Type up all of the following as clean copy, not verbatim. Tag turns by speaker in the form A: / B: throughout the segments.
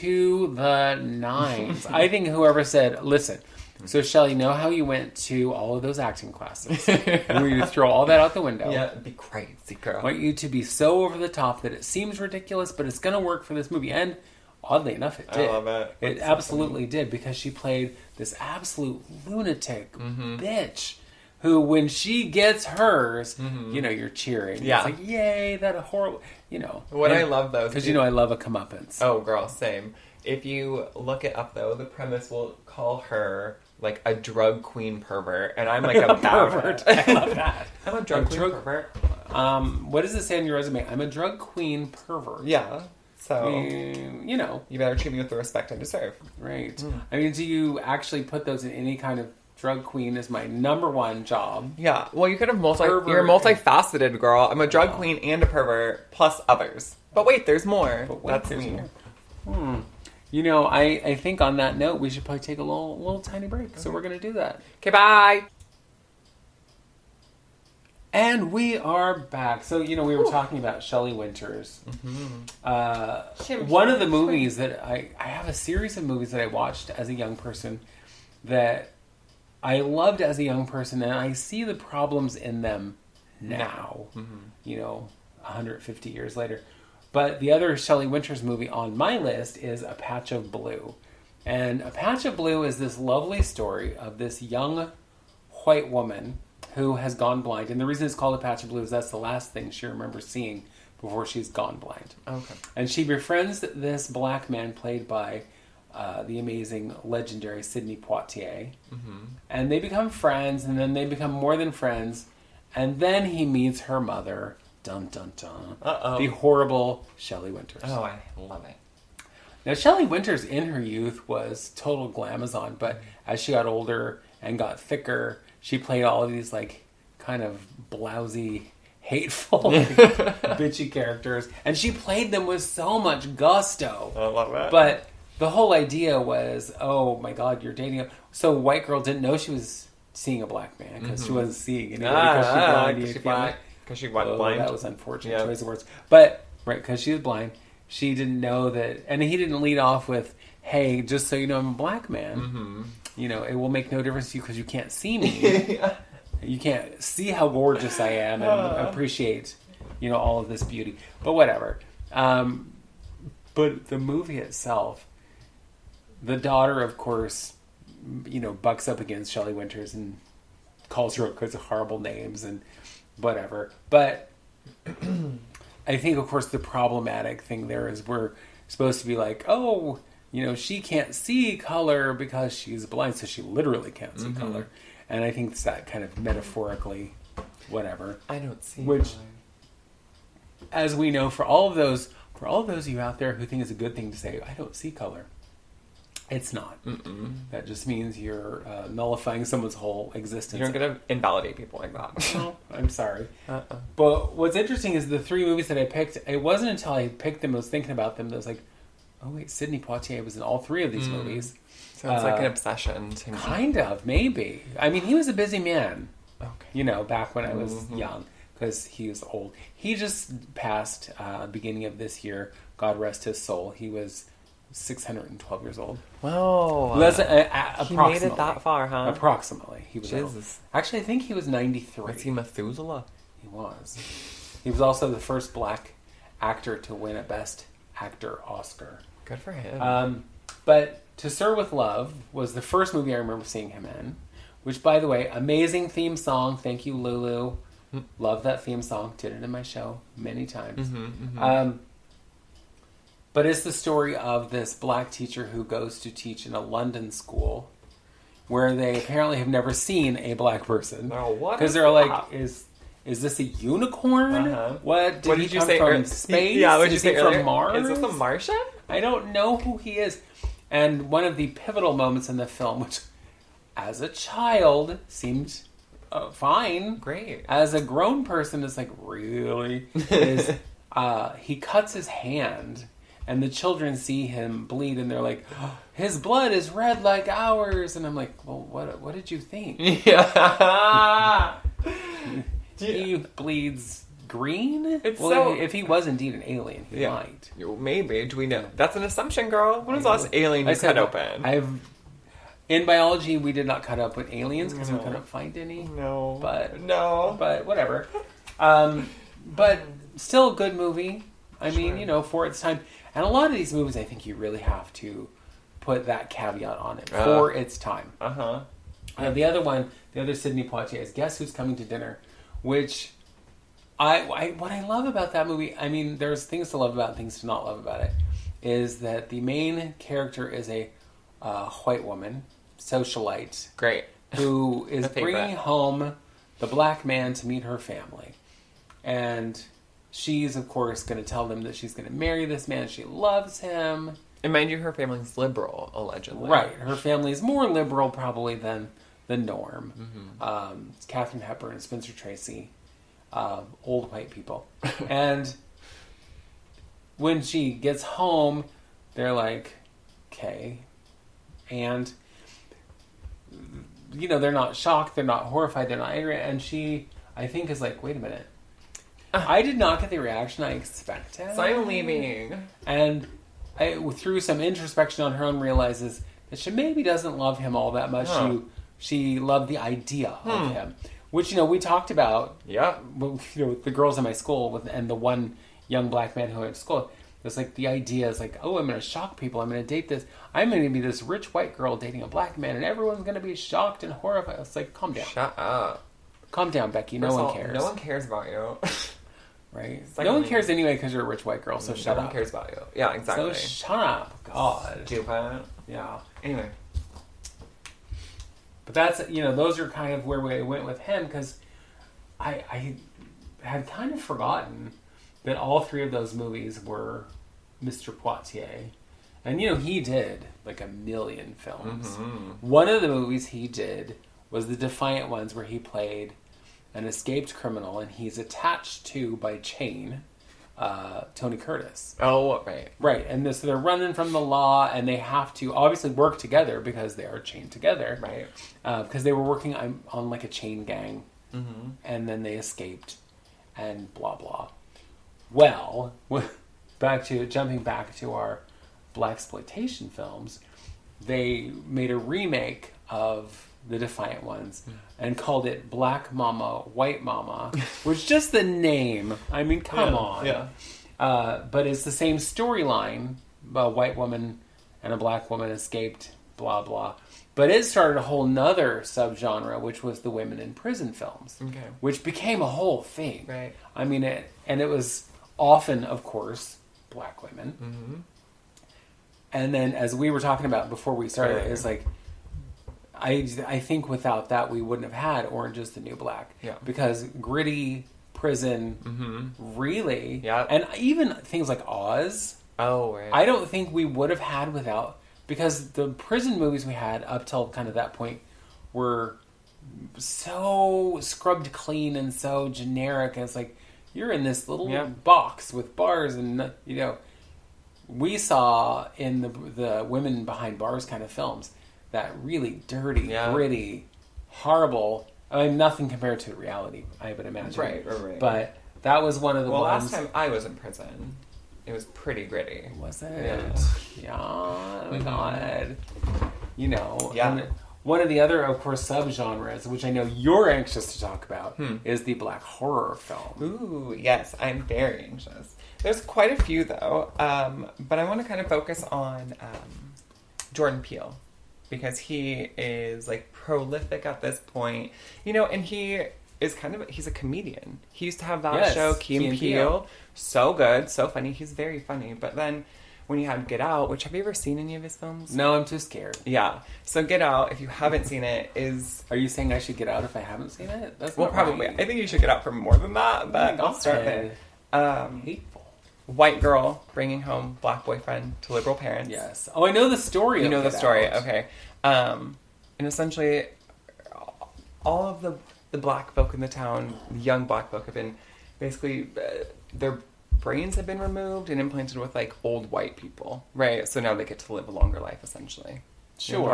A: to the nines. I think whoever said, listen, so Shelly, know how you went to all of those acting classes? Where you throw all that out the window.
B: Yeah, it'd be crazy, girl.
A: I want you to be so over the top that it seems ridiculous, but it's going to work for this movie. And oddly enough, it did.
B: I love it.
A: It absolutely did, because she played this absolute lunatic bitch who, when she gets hers, you know, you're cheering.
B: Yeah.
A: It's like, yay, that horrible, you know.
B: What I love, though...
A: Because, you know, I love a comeuppance.
B: Oh, girl, same. If you look it up, though, the premise will call her, like, a drug queen pervert, and I'm, like, a
A: pervert. I love that.
B: I'm a drug queen pervert.
A: What does it say on your resume? I'm a drug queen pervert.
B: Yeah. So,
A: you know.
B: You better treat me with the respect I deserve.
A: Right. I mean, do you actually put those in any kind of drug queen as my number one job?
B: Yeah. Well, you could have you're multifaceted, girl. I'm a drug queen and a pervert, plus others. But wait, there's more. That's me.
A: More. You know, I think on that note, we should probably take a little tiny break. Okay. So we're going to do that.
B: Okay, bye.
A: And we are back. So, you know, we were talking about Shelly Winters. One of the movies that I have a series of movies that I watched as a young person that I loved as a young person, and I see the problems in them now, you know, 150 years later. But the other Shelly Winters movie on my list is A Patch of Blue. And A Patch of Blue is this lovely story of this young white woman who has gone blind. And the reason it's called A Patch of Blue is that's the last thing she remembers seeing before she's gone blind.
B: Okay.
A: And she befriends this black man played by the amazing, legendary Sidney Poitier. And they become friends, and then they become more than friends. And then he meets her mother, dun dun dun, the horrible Shelly Winters.
B: Oh, I love it.
A: Now, Shelly Winters in her youth was total glamazon, but as she got older and got thicker, she played all of these, like, kind of blousy, hateful, like, bitchy characters. And she played them with so much gusto.
B: I love that.
A: But the whole idea was, oh my God, you're dating him. So white girl didn't know she was seeing a black man because she wasn't seeing anybody because she went blind. That was unfortunate choice of words. But, right, because she was blind, she didn't know that, and he didn't lead off with, hey, just so you know, I'm a black man. You know, it will make no difference to you because you can't see me. You can't see how gorgeous I am and appreciate, you know, all of this beauty. But whatever. But the movie itself, the daughter, of course, you know, bucks up against Shelly Winters and calls her all kinds of horrible names and whatever. But I think, of course, the problematic thing there is we're supposed to be like, oh, you know, she can't see color because she's blind, so she literally can't see color. And I think it's that kind of metaphorically whatever.
B: I don't see
A: which,
B: color.
A: As we know, for all of those of you out there who think it's a good thing to say, I don't see color, it's not. That just means you're nullifying someone's whole existence.
B: You're going to invalidate people like that.
A: Well, I'm sorry. But what's interesting is the three movies that I picked, it wasn't until I picked them, I was thinking about them, that I was like, oh wait, Sidney Poitier was in all three of these movies.
B: Sounds like an obsession to me.
A: Kind of, maybe. I mean, he was a busy man.
B: Okay.
A: You know, back when I was young, because he was old. He just passed beginning of this year. God rest his soul. He was 612 years old.
B: Whoa.
A: That's
B: he made it that far, huh?
A: Approximately. He was
B: Jesus.
A: Actually, I think he was 93.
B: Was he Methuselah?
A: He was. He was also the first black actor to win a Best Actor Oscar.
B: Good for him.
A: But To Sir with Love was the first movie I remember seeing him in, which, by the way, amazing theme song. Thank you, Lulu. Love that theme song. Did it in my show many times. But it's the story of this black teacher who goes to teach in a London school where they apparently have never seen a black person.
B: Oh, what?
A: Because they're like, is this a unicorn? What did he
B: you
A: come
B: say
A: from? Space?
B: Yeah, what did you
A: Is
B: say
A: he
B: earlier?
A: from Mars?
B: Is this a Martian?
A: I don't know who he is. And one of the pivotal moments in the film, which as a child seemed fine.
B: Great.
A: As a grown person, it's like, really? Is he cuts his hand, and the children see him bleed, and they're like, oh, his blood is red like ours. And I'm like, well, what did you think?
B: Yeah.
A: He bleeds green?
B: It's
A: well,
B: so...
A: if he was indeed an alien, he might.
B: Maybe. Do we know? That's an assumption, girl. When was the last alien you cut open?
A: In biology, we did not cut up with aliens because we couldn't find any.
B: No.
A: But whatever. But still a good movie. I mean, you know, for its time. And a lot of these movies, I think you really have to put that caveat on it. For its time. The other Sidney Poitier is Guess Who's Coming to Dinner, which what I love about that movie, I mean, there's things to love about and things to not love about it, is that the main character is a white woman, socialite.
B: Great.
A: Who is bringing home the black man to meet her family. And she's, of course, going to tell them that she's going to marry this man. She loves him.
B: And mind you, her family's liberal, allegedly.
A: Right. Her family is more liberal, probably, than the norm. It's Katharine Hepburn and Spencer Tracy. Old white people. And when she gets home, they're like, okay. And, you know, they're not shocked, they're not horrified, they're not angry. And she, I think, is like, wait a minute. I did not get the reaction I expected.
B: So I'm leaving.
A: And through some introspection on her own, realizes that she maybe doesn't love him all that much. She loved the idea of him. Which, you know, we talked about.
B: Yeah.
A: You know, with the girls in my school and the one young black man who went to school. It's like the idea is like, oh, I'm going to shock people. I'm going to date this. I'm going to be this rich white girl dating a black man, and everyone's going to be shocked and horrified. It's like, calm down.
B: Shut up.
A: Calm down, Becky. No one cares.
B: No one cares about you.
A: Right? No one cares anyway because you're a rich white girl, so shut up.
B: No one cares about you. Yeah, exactly.
A: So shut up. God.
B: Stupid.
A: Yeah.
B: Anyway.
A: But that's, you know, those are kind of where we went with him, because I had kind of forgotten that all three of those movies were Mr. Poitier. And, you know, he did like a million films. One of the movies he did was The Defiant Ones, where he played an escaped criminal, and he's attached to, by chain, Tony Curtis.
B: Oh, right.
A: Right, and so they're running from the law, and they have to obviously work together because they are chained together.
B: Right.
A: Because they were working on like a chain gang, and then they escaped, and blah, blah. Well, jumping back to our Blaxploitation films, they made a remake of The Defiant Ones and called it Black Mama, White Mama, which just the name, I mean, come on.
B: Yeah.
A: But it's the same storyline. A white woman and a black woman escaped, blah, blah. But it started a whole nother subgenre, which was the women in prison films, which became a whole thing.
B: Right.
A: I mean, it was often, of course, black women. And then, as we were talking about before we started, it's like, I think without that, we wouldn't have had Orange is the New Black.
B: Yeah.
A: Because gritty prison, really,
B: yeah.
A: And even things like Oz,
B: right.
A: I don't think we would have had without, because the prison movies we had up till kind of that point were so scrubbed clean and so generic, and it's like, you're in this little box with bars, and, you know, we saw in the women behind bars kind of films that really dirty, gritty, horrible. I mean, nothing compared to reality, I would imagine.
B: Right.
A: But that was one of the ones.
B: Last time I was in prison, it was pretty gritty.
A: Was it? Yeah. Oh my God. You know.
B: Yeah.
A: And one of the other, of course, subgenres, which I know you're anxious to talk about, is the black horror film.
B: Ooh, yes, I'm very anxious. There's quite a few, though, but I want to kind of focus on Jordan Peele, because he is, like, prolific at this point, you know, and he is he's a comedian. He used to have that show, Key and Peele. So good, so funny. He's very funny, but then when you had Get Out, which, have you ever seen any of his films?
A: No, I'm too scared.
B: Yeah. So Get Out, if you haven't seen it, is...
A: Are you saying I should get out if I haven't seen it? That's
B: well, probably. Right. I think you should get out for more than that, but I'll start there.
A: Hateful.
B: White girl bringing home black boyfriend to liberal parents.
A: Yes. Oh, I know the story.
B: You know the story. Okay. And essentially, all of the black folk in the town, the young black folk, have been basically their brains have been removed and implanted with like old white people, right? So now they get to live a longer life, essentially.
A: Sure.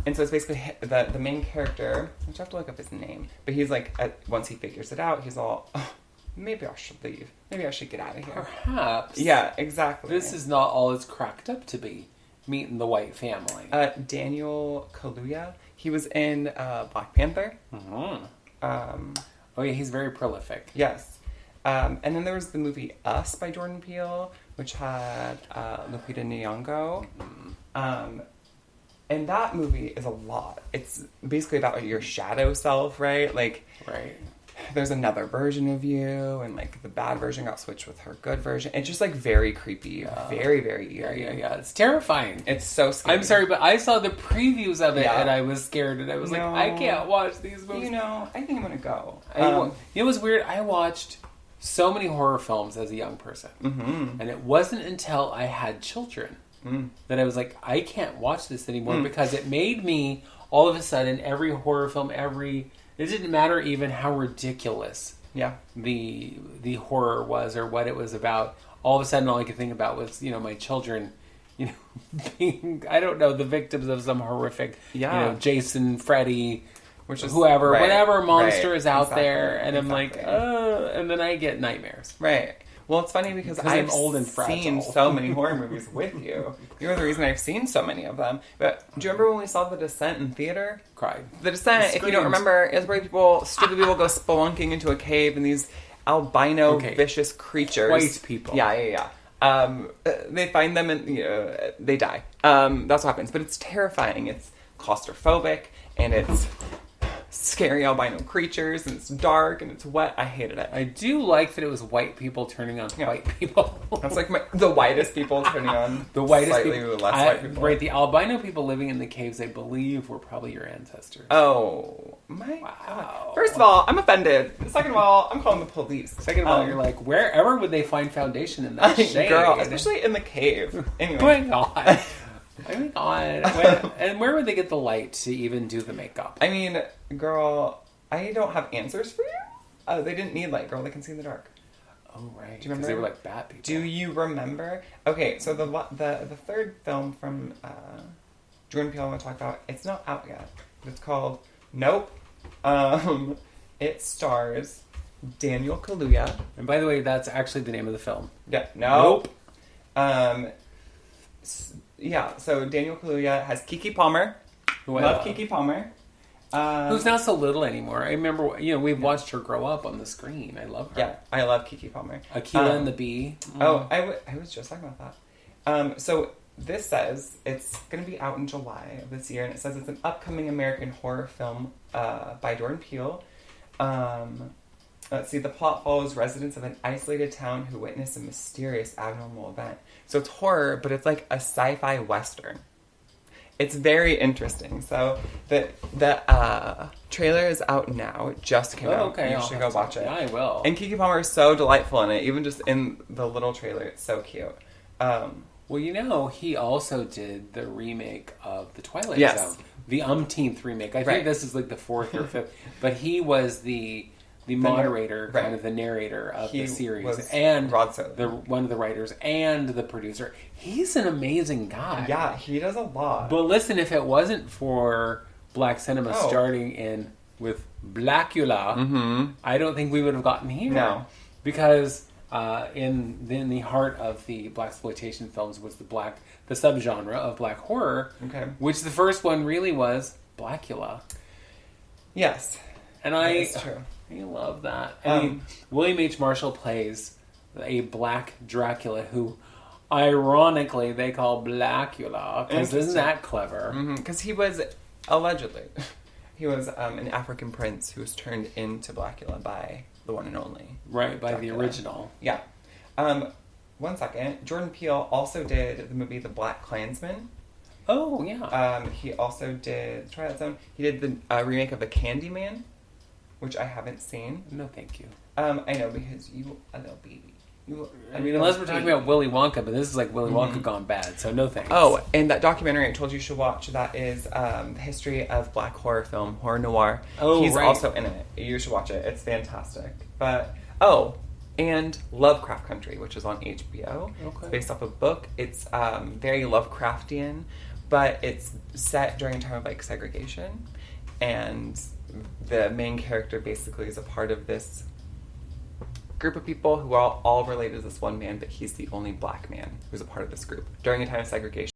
B: And so it's basically the main character, which I have to look up his name, but he's like, once he figures it out, he's all, oh, maybe I should leave. Maybe I should get out of here.
A: Perhaps.
B: Yeah, exactly.
A: This is not all it's cracked up to be. Meeting the white family.
B: Daniel Kaluuya. He was in Black Panther.
A: Mm-hmm. Oh yeah, he's very prolific.
B: Yes. And then there was the movie Us by Jordan Peele, which had Lupita Nyong'o. Mm-hmm. And that movie is a lot. It's basically about your shadow self, right? Like,
A: right.
B: There's another version of you, and like the bad version got switched with her good version. It's just like very creepy, very, very eerie.
A: Yeah. It's terrifying.
B: It's so scary.
A: I'm sorry, but I saw the previews of it and I was scared, and I was like, I can't watch these movies.
B: You know, I think I'm gonna go.
A: You know, it was weird. I watched so many horror films as a young person,
B: mm-hmm.
A: and it wasn't until I had children that I was like, I can't watch this anymore because it made me all of a sudden every horror film, it didn't matter even how ridiculous the horror was or what it was about. All of a sudden, all I could think about was, my children, being, I don't know, the victims of some horrific, Jason, Freddy, which is whoever, whatever monster is out there, and I'm like, and then I get nightmares.
B: Right. Well, it's funny because I've
A: old and
B: seen so many horror movies with you. You're the reason I've seen so many of them. But do you remember when we saw The Descent in theater?
A: Cried.
B: The Descent, if you don't remember, is where stupid people go spelunking into a cave and these albino vicious creatures.
A: White people.
B: Yeah. They find them and they die. That's what happens. But it's terrifying. It's claustrophobic and it's scary albino creatures, and it's dark and it's wet. I hated it.
A: I do like that it was white people turning on white people.
B: That's like the whitest people turning on
A: the whitest
B: slightly
A: people.
B: Less white people.
A: Right, the albino people living in the caves, I believe, were probably your ancestors.
B: Oh my God. First of all, I'm offended. Second of all, I'm calling the police.
A: Second of all, you're like, wherever would they find foundation in that shade?
B: Girl, especially in the cave. Anyway.
A: Oh my God. Oh my God. And where would they get the light to even do the makeup?
B: I mean, girl, I don't have answers for you. They didn't need light, girl. They can see in the dark.
A: Oh, right.
B: Do you remember?
A: They were like bat people.
B: Do you remember? Okay, so the third film from Jordan Peele I want to talk about, it's not out yet. It's called Nope. It stars Daniel Kaluuya.
A: And by the way, that's actually the name of the film.
B: Yeah. Nope. Yeah, so Daniel Kaluuya has Keke Palmer. Love Keke Palmer.
A: Who's not so little anymore. I remember, we've watched her grow up on the screen. I love her.
B: Yeah, I love Keke Palmer.
A: Akilah and the Bee.
B: Oh, I was just talking about that. So this says it's going to be out in July of this year, and it says it's an upcoming American horror film by Jordan Peele. Let's see, the plot follows residents of an isolated town who witness a mysterious abnormal event. So it's horror, but it's like a sci-fi western. It's very interesting. So the trailer is out now. It just came out.
A: Okay,
B: You should go watch it.
A: Yeah, I will.
B: And Keke Palmer is so delightful in it. Even just in the little trailer, it's so cute.
A: Well, he also did the remake of The Twilight
B: Yes.
A: Zone. The umpteenth remake. I think this is like the fourth or fifth. But he was the moderator, kind of the narrator of the series, and one of the writers and the producer. He's an amazing guy.
B: Yeah, he does a lot.
A: But listen, if it wasn't for black cinema starting in with Blackula, I don't think we would have gotten here.
B: No,
A: because in the heart of the Blaxploitation films was the subgenre of black horror, which the first one really was Blackula.
B: Yes,
A: and
B: that's true.
A: I love that. I mean, William H. Marshall plays a black Dracula who, ironically, they call Blackula. Because isn't that clever?
B: Because he was, allegedly, an African prince who was turned into Blackula by the one and only.
A: Right, by
B: Dracula.
A: the original.
B: Yeah. 1 second. Jordan Peele also did the movie The Black Klansman.
A: Oh, yeah.
B: He also did Twilight Zone. He did the remake of The Candyman, which I haven't seen.
A: No, thank you.
B: I know, because you a little baby.
A: Unless we're talking about Willy Wonka, but this is like Willy Wonka gone bad, so no thanks.
B: Oh, and that documentary I told you should watch, that is the history of black horror film, horror noir.
A: Oh,
B: He's also in it. You should watch it. It's fantastic. But, and Lovecraft Country, which is on HBO.
A: Okay.
B: It's based off a book. It's very Lovecraftian, but it's set during a time of, like, segregation. And the main character basically is a part of this group of people who are all related to this one man, but he's the only black man who's a part of this group. During a time of segregation,